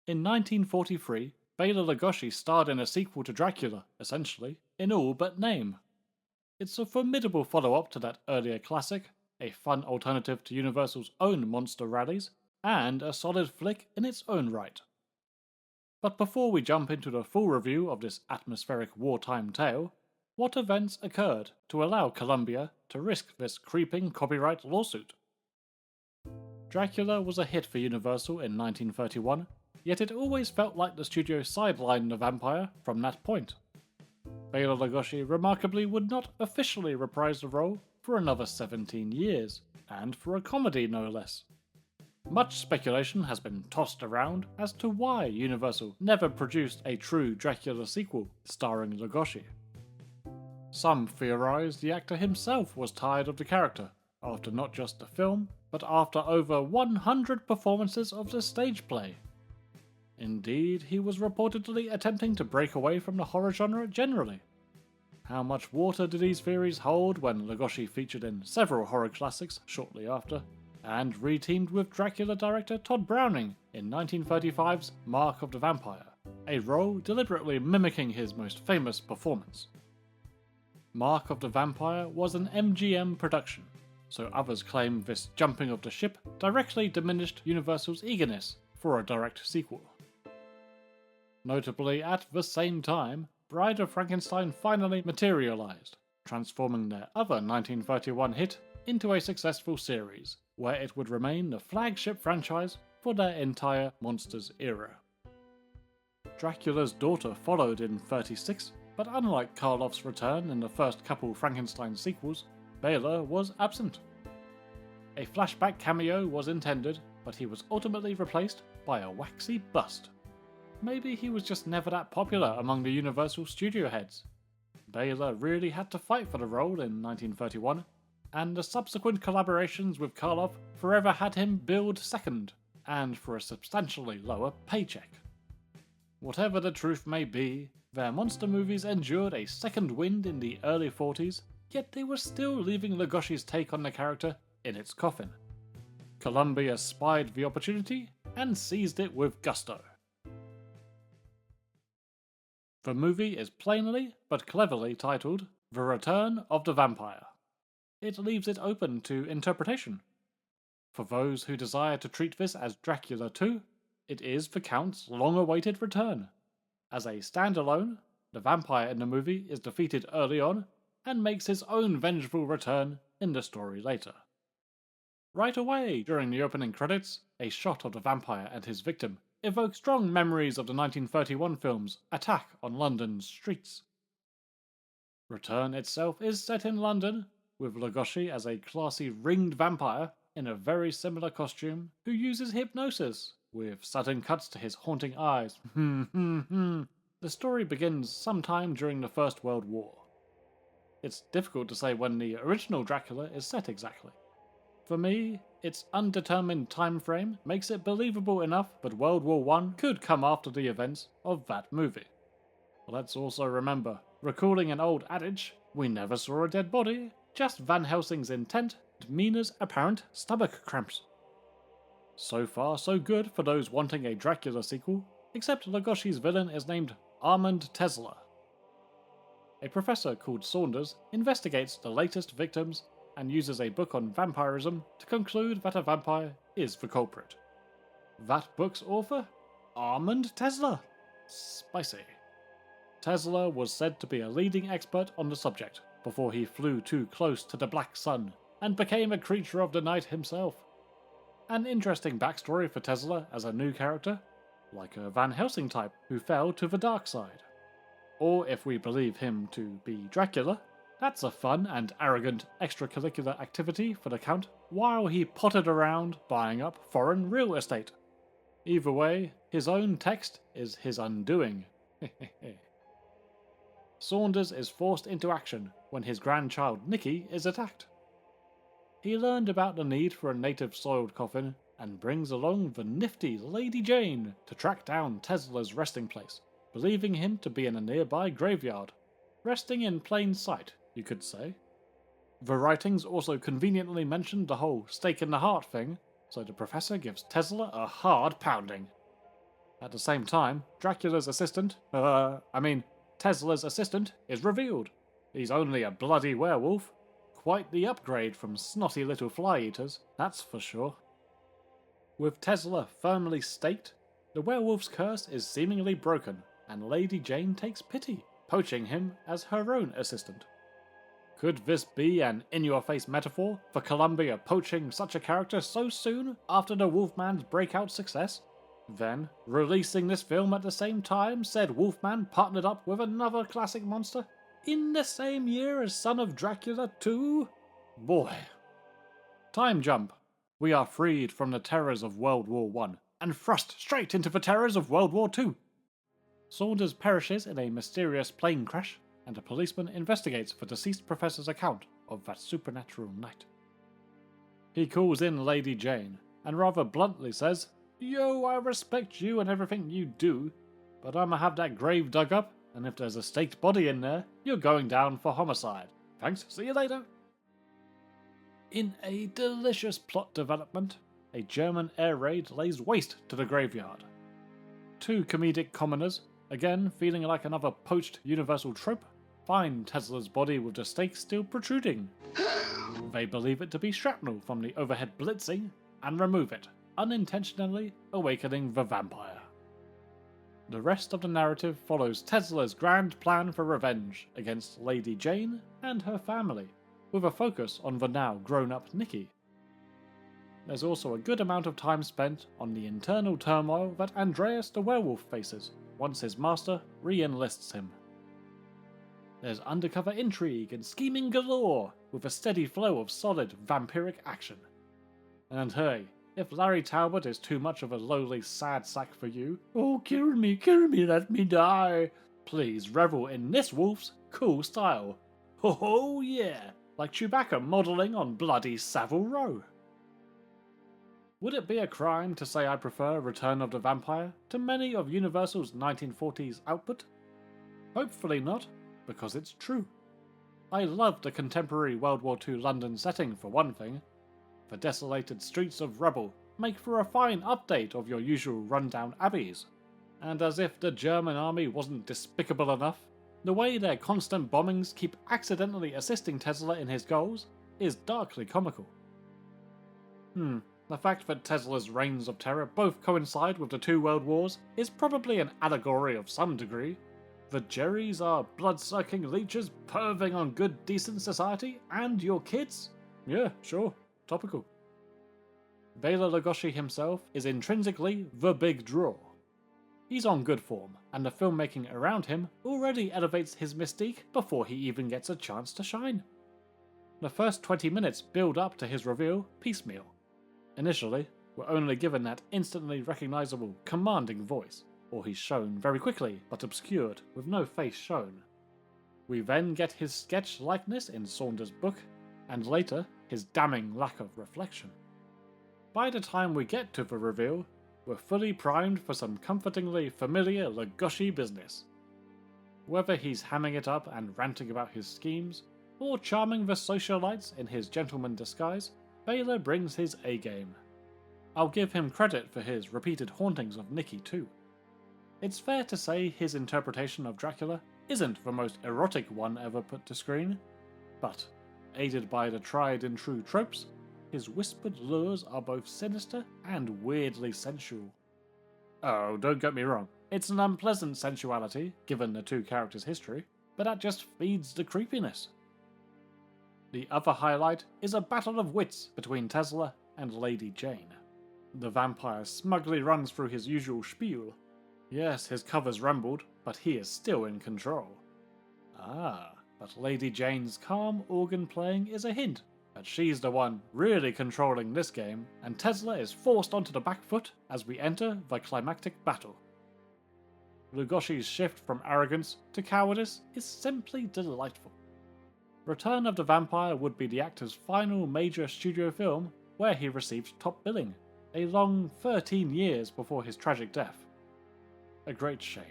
In 1943, Bela Lugosi starred in a sequel to Dracula, essentially, in all but name. It's a formidable follow-up to that earlier classic, a fun alternative to Universal's own monster rallies, and a solid flick in its own right. But before we jump into the full review of this atmospheric wartime tale, what events occurred to allow Colombia to risk this creeping copyright lawsuit? Dracula was a hit for Universal in 1931, yet it always felt like the studio sidelined the vampire from that point. Bela Lugosi remarkably would not officially reprise the role for another 17 years, and for a comedy no less. Much speculation has been tossed around as to why Universal never produced a true Dracula sequel starring Lugosi. Some theorize the actor himself was tired of the character, after not just the film, but after over 100 performances of the stage play. Indeed, he was reportedly attempting to break away from the horror genre generally. How much water do these theories hold when Lugosi featured in several horror classics shortly after, and reteamed with Dracula director Todd Browning in 1935's Mark of the Vampire, a role deliberately mimicking his most famous performance. Mark of the Vampire was an MGM production, so others claim this jumping of the ship directly diminished Universal's eagerness for a direct sequel. Notably, at the same time, Bride of Frankenstein finally materialized, transforming their other 1931 hit into a successful series, where it would remain the flagship franchise for their entire Monsters era. Dracula's daughter followed in 36, but unlike Karloff's return in the first couple Frankenstein sequels, Bela was absent. A flashback cameo was intended, but he was ultimately replaced by a waxy bust. Maybe he was just never that popular among the Universal studio heads. Bela really had to fight for the role in 1931, and the subsequent collaborations with Karloff forever had him billed second, and for a substantially lower paycheck. Whatever the truth may be, their monster movies endured a second wind in the early 40s, yet they were still leaving Lugosi's take on the character in its coffin. Colombia spied the opportunity and seized it with gusto. The movie is plainly but cleverly titled The Return of the Vampire. It leaves it open to interpretation. For those who desire to treat this as Dracula 2, it is the Count's long-awaited return. As a standalone, the vampire in the movie is defeated early on and makes his own vengeful return in the story later. Right away, during the opening credits, a shot of the vampire and his victim evokes strong memories of the 1931 film's Attack on London's Streets. Return itself is set in London, with Lugosi as a classy ringed vampire in a very similar costume who uses hypnosis, with sudden cuts to his haunting eyes. The story begins sometime during the First World War. It's difficult to say when the original Dracula is set exactly. For me, its undetermined time frame makes it believable enough that World War I could come after the events of that movie. Let's also remember, recalling an old adage, we never saw a dead body, just Van Helsing's intent and Mina's apparent stomach cramps. So far so good for those wanting a Dracula sequel, except Lugosi's villain is named Armand Tesla. A professor called Saunders investigates the latest victims and uses a book on vampirism to conclude that a vampire is the culprit. That book's author? Armand Tesla. Spicy. Tesla was said to be a leading expert on the subject before he flew too close to the Black Sun and became a creature of the night himself. An interesting backstory for Tesla as a new character, like a Van Helsing type who fell to the dark side. Or if we believe him to be Dracula, that's a fun and arrogant extracurricular activity for the Count while he pottered around buying up foreign real estate. Either way, his own text is his undoing. Saunders is forced into action when his grandchild Nicky is attacked. He learned about the need for a native soiled coffin and brings along the nifty Lady Jane to track down Tesla's resting place, believing him to be in a nearby graveyard. Resting in plain sight, you could say. The writings also conveniently mentioned the whole stake in the heart thing, so the professor gives Tesla a hard pounding. At the same time, Tesla's assistant is revealed. He's only a bloody werewolf. Quite the upgrade from snotty little fly-eaters, that's for sure. With Tesla firmly staked, the werewolf's curse is seemingly broken, and Lady Jane takes pity, poaching him as her own assistant. Could this be an in-your-face metaphor for Colombia poaching such a character so soon after the Wolfman's breakout success? Then, releasing this film at the same time, said Wolfman partnered up with another classic monster in the same year as Son of Dracula 2? Boy. Time jump. We are freed from the terrors of World War I and thrust straight into the terrors of World War II. Saunders perishes in a mysterious plane crash, and a policeman investigates the deceased professor's account of that supernatural night. He calls in Lady Jane, and rather bluntly says, "Yo, I respect you and everything you do, but I'ma have that grave dug up, and if there's a staked body in there, you're going down for homicide. Thanks, see you later." In a delicious plot development, a German air raid lays waste to the graveyard. Two comedic commoners, again feeling like another poached universal trope, find Tesla's body with the stakes still protruding. They believe it to be shrapnel from the overhead blitzing and remove it, unintentionally awakening the vampire. The rest of the narrative follows Tesla's grand plan for revenge against Lady Jane and her family, with a focus on the now grown-up Nikki. There's also a good amount of time spent on the internal turmoil that Andreas the werewolf faces once his master re-enlists him. There's undercover intrigue and scheming galore, with a steady flow of solid vampiric action. And hey, if Larry Talbot is too much of a lowly sad sack for you, "Oh, kill me, let me die," please revel in this wolf's cool style. Oh yeah, like Chewbacca modelling on bloody Savile Row. Would it be a crime to say I prefer Return of the Vampire to many of Universal's 1940s output? Hopefully not, because it's true. I love the contemporary World War II London setting for one thing. The desolated streets of rubble make for a fine update of your usual rundown abbeys. And as if the German army wasn't despicable enough, the way their constant bombings keep accidentally assisting Tesla in his goals is darkly comical. The fact that Tesla's reigns of terror both coincide with the two world wars is probably an allegory of some degree. The Jerrys are blood-sucking leeches perving on good decent society, and your kids? Yeah, sure, topical. Bela Lugosi himself is intrinsically the big draw. He's on good form, and the filmmaking around him already elevates his mystique before he even gets a chance to shine. The first 20 minutes build up to his reveal piecemeal. Initially, we're only given that instantly recognizable, commanding voice, or he's shown very quickly but obscured with no face shown. We then get his sketch likeness in Saunders' book, and later his damning lack of reflection. By the time we get to the reveal, we're fully primed for some comfortingly familiar Lugosi business. Whether he's hamming it up and ranting about his schemes, or charming the socialites in his gentleman disguise, Bela brings his A-game. I'll give him credit for his repeated hauntings of Nikki too. It's fair to say his interpretation of Dracula isn't the most erotic one ever put to screen, but, aided by the tried and true tropes, his whispered lures are both sinister and weirdly sensual. Oh, don't get me wrong, it's an unpleasant sensuality, given the two characters' history, but that just feeds the creepiness. The other highlight is a battle of wits between Tesla and Lady Jane. The vampire smugly runs through his usual spiel. Yes, his cover's rumbled, but he is still in control. But Lady Jane's calm organ playing is a hint that she's the one really controlling this game, and Tesla is forced onto the back foot as we enter the climactic battle. Lugosi's shift from arrogance to cowardice is simply delightful. Return of the Vampire would be the actor's final major studio film where he received top billing, a long 13 years before his tragic death. A great shame.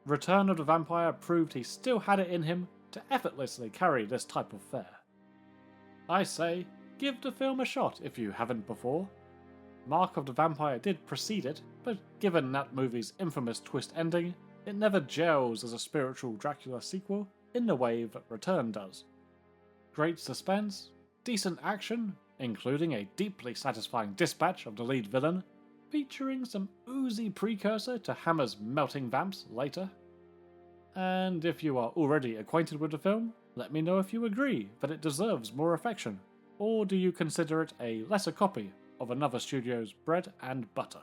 Return of the Vampire proved he still had it in him to effortlessly carry this type of fare. I say, give the film a shot if you haven't before. Mark of the Vampire did precede it, but given that movie's infamous twist ending, it never gels as a spiritual Dracula sequel in the way that Return does. Great suspense, decent action, including a deeply satisfying dispatch of the lead villain, featuring some oozy precursor to Hammer's melting vamps later. And if you are already acquainted with the film, let me know if you agree that it deserves more affection, or do you consider it a lesser copy of another studio's bread and butter?